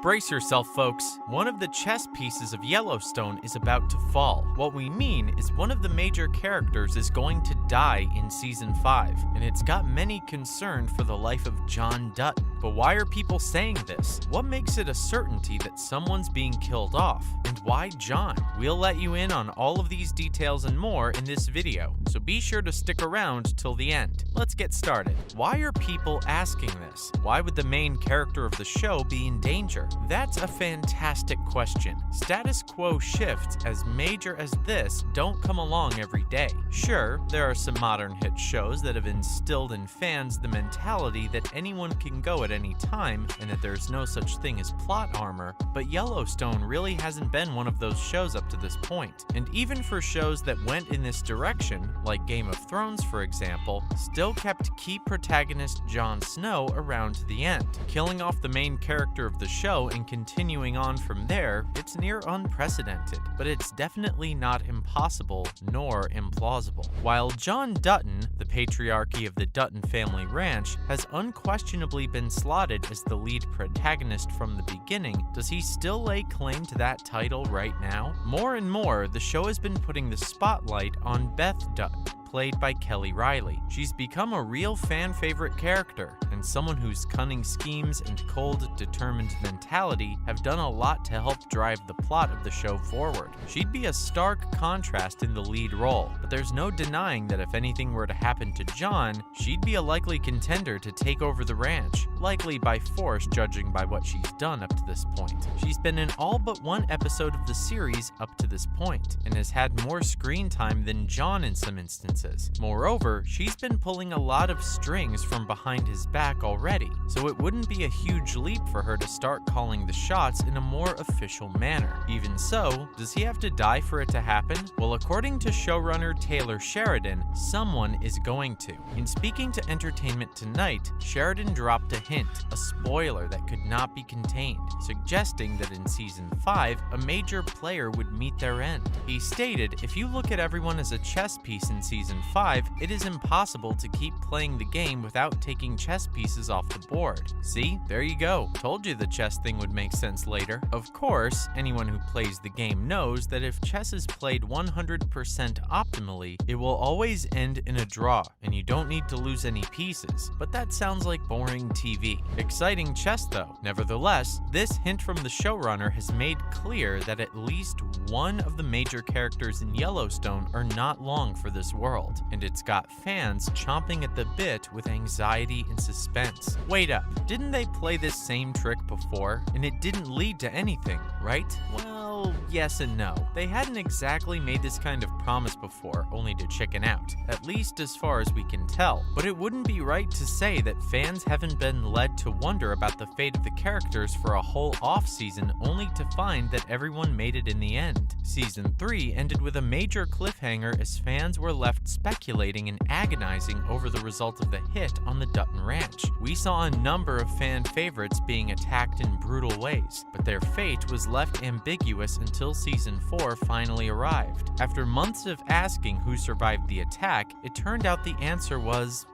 Brace yourself, folks. One of the chess pieces of Yellowstone is about to fall. What we mean is one of the major characters is going to die in Season 5, and it's got many concern for the life of John Dutton. But why are people saying this? What makes it a certainty that someone's being killed off? And why John? We'll let you in on all of these details and more in this video, so be sure to stick around till the end. Let's get started. Why are people asking this? Why would the main character of the show be in danger? That's a fantastic question. Status quo shifts as major as this don't come along every day. Sure, there are some modern hit shows that have instilled in fans the mentality that anyone can go at any time and that there's no such thing as plot armor, but Yellowstone really hasn't been one of those shows up to this point. And even for shows that went in this direction, like Game of Thrones for example, still kept key protagonist Jon Snow around to the end. Killing off the main character of the show and continuing on from there, it's near unprecedented, but it's definitely not impossible nor implausible. While John Dutton, the patriarch of the Dutton family ranch, has unquestionably been slotted as the lead protagonist from the beginning, does he still lay claim to that title right now? More and more, the show has been putting the spotlight on Beth Dutton, played by Kelly Riley. She's become a real fan favorite character, and someone whose cunning schemes and cold, determined mentality have done a lot to help drive the plot of the show forward. She'd be a stark contrast in the lead role, but there's no denying that if anything were to happen to John, she'd be a likely contender to take over the ranch, likely by force judging by what she's done up to this point. She's been in all but one episode of the series up to this point, and has had more screen time than John in some instances. Moreover, she's been pulling a lot of strings from behind his back already, so it wouldn't be a huge leap for her to start calling the shots in a more official manner. Even so, does he have to die for it to happen? Well, according to showrunner Taylor Sheridan, someone is going to. In speaking to Entertainment Tonight, Sheridan dropped a hint, a spoiler that could not be contained, suggesting that in Season 5, a major player would meet their end. He stated, "If you look at everyone as a chess piece in Season 5, it is impossible to keep playing the game without taking chess pieces off the board." See, there you go. Told you the chess thing would make sense later. Of course, anyone who plays the game knows that if chess is played 100% optimally, it will always end in a draw, and you don't need to lose any pieces. But that sounds like boring TV. Exciting chess though. Nevertheless, this hint from the showrunner has made clear that at least one of the major characters in Yellowstone are not long for this world, and it's got fans chomping at the bit with anxiety and suspense. Wait up, didn't they play this same trick before? And it didn't lead to anything, right? Well, yes and no. They hadn't exactly made this kind of promise before, only to chicken out, at least as far as we can tell. But it wouldn't be right to say that fans haven't been led to wonder about the fate of the characters for a whole off-season only to find that everyone made it in the end. Season 3 ended with a major cliffhanger as fans were left speculating and agonizing over the result of the hit on the Dutton Ranch. We saw a number of fan favorites being attacked in brutal ways, but their fate was left ambiguous until Season 4 finally arrived. After months of asking who survived the attack, it turned out the answer was,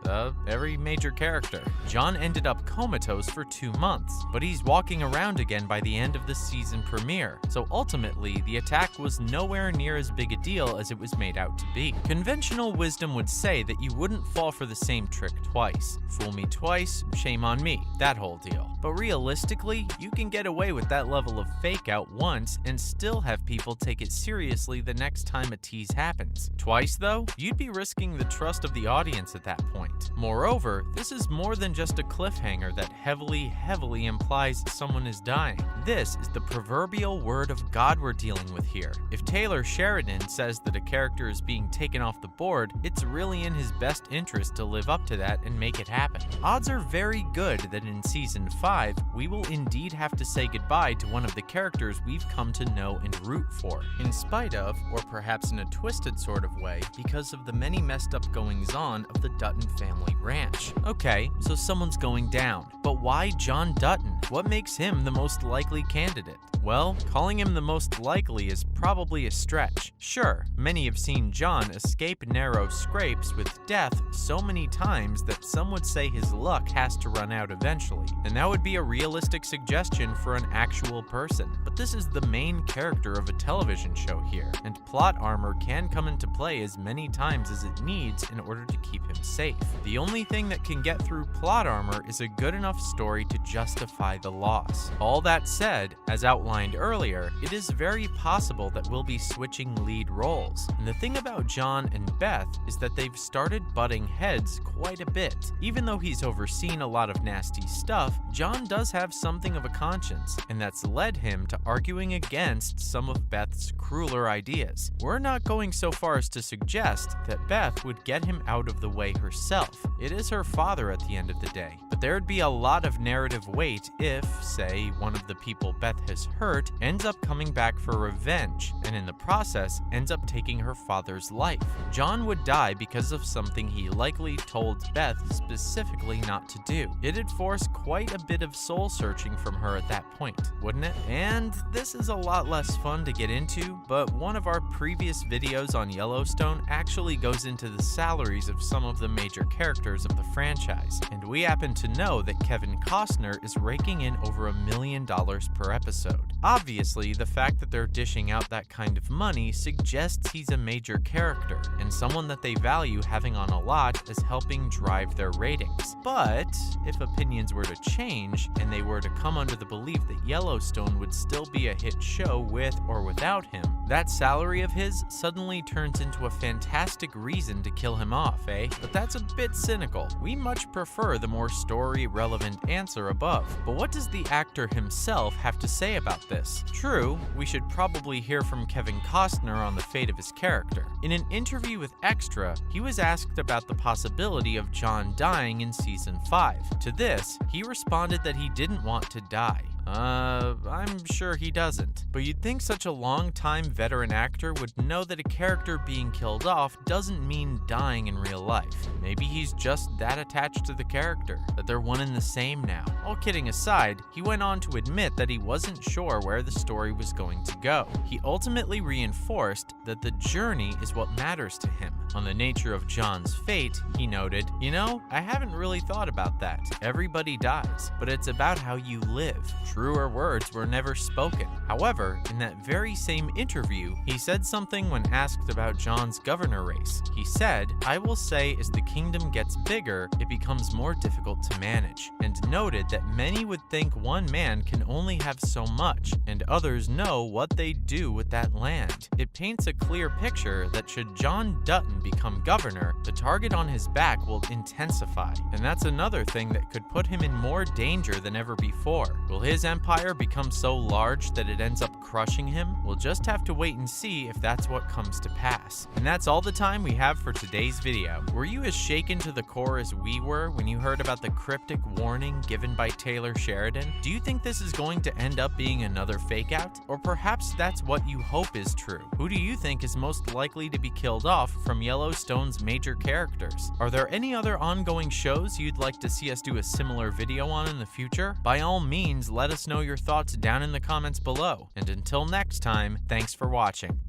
every major character. John ended up comatose for 2 months, but he's walking around again by the end of the season premiere, so ultimately the attack was nowhere near as big a deal as it was made out to be. Conventional wisdom would say that you wouldn't fall for the same trick twice. Fool me twice, shame on me, that whole deal. But realistically, you can get away with that level of fake out once and still have people take it seriously the next time a tease happens. Twice though, you'd be risking the trust of the audience at that point. Moreover, this is more than just a cliffhanger that heavily implies someone is dying. This is the proverbial word of God we're dealing with here. If Taylor Sheridan says that a character is being taken off the board, it's really in his best interest to live up to that and make it happen. Odds are very good that in Season 5, we will indeed have to say goodbye to one of the characters we've come to know and root for. In spite of, or perhaps in a twisted sort of way because of the many messed up goings-on of the Dutton family ranch. Okay, so someone's going down. But why John Dutton? What makes him the most likely candidate? Well, calling him the most likely is probably a stretch. Sure, many have seen John escape narrow scrapes with death so many times that some would say his luck has to run out eventually, and that would be a realistic suggestion for an actual person. But this is the main character of a television show here, and plot armor can come into play as many times as it needs in order to keep him safe. The only thing that can get through plot armor is a good enough story to justify the loss. All that said, as outlined earlier, it is very possible that we'll be switching lead roles. And the thing about John and Beth is that they've started butting heads quite a bit. Even though he's overseen a lot of nasty stuff, John does have something of a conscience, and that's led him to arguing against some of Beth's crueler ideas. We're not going so far as to suggest that Beth would get him out of the way herself. It is her father at the end of the day. But there would be a lot of narrative weight if, say, one of the people Beth has hurt ends up coming back for revenge, and in the process ends up taking her father's life. John would die because of something he likely told Beth specifically not to do. It'd force quite a bit of soul searching from her at that point, wouldn't it? And this is a lot less fun to get into, but one of our previous videos on Yellowstone actually goes into the salaries of some of the major characters of the franchise, and we happen to know that Kevin Costner is raking in over $1 million per episode. Obviously, the fact that they're dishing out that kind of money suggests he's a major character, and someone that they value having on a lot as helping drive their ratings. But if opinions were to change, and they were to come under the belief that Yellowstone would still be a hit show with or without him, that salary of his suddenly turns into a fantastic reason to kill him off, eh? But that's a bit cynical. We much prefer the more story-relevant answer above. But what does the actor himself have to say about this? True, we should probably hear from Kevin Costner on the fate of his character. In an interview with Extra, he was asked about the possibility of John dying in season 5. To this, he responded that he didn't want to die. I'm sure he doesn't. But you'd think such a long-time veteran actor would know that a character being killed off doesn't mean dying in real life. Maybe he's just that attached to the character, that they're one and the same now. All kidding aside, he went on to admit that he wasn't sure where the story was going to go. He ultimately reinforced that the journey is what matters to him. On the nature of John's fate, he noted, "You know, I haven't really thought about that. Everybody dies, but it's about how you live." Truer words were never spoken. However, in that very same interview, he said something when asked about John's governor race. He said, "I will say as the kingdom gets bigger, it becomes more difficult to manage," and noted that many would think one man can only have so much, and others know what they do with that land. It paints a clear picture that should John Dutton become governor, the target on his back will intensify, and that's another thing that could put him in more danger than ever before. Will his empire become so large that it ends up crushing him? We'll just have to wait and see if that's what comes to pass. And that's all the time we have for today's video. Were you as shaken to the core as we were when you heard about the cryptic warning given by Taylor Sheridan? Do you think this is going to end up being another fake out? Or perhaps that's what you hope is true? Who do you think is most likely to be killed off from Yellowstone's major characters? Are there any other ongoing shows you'd like to see us do a similar video on in the future? By all means, let us know your thoughts down in the comments below. And until next time, thanks for watching.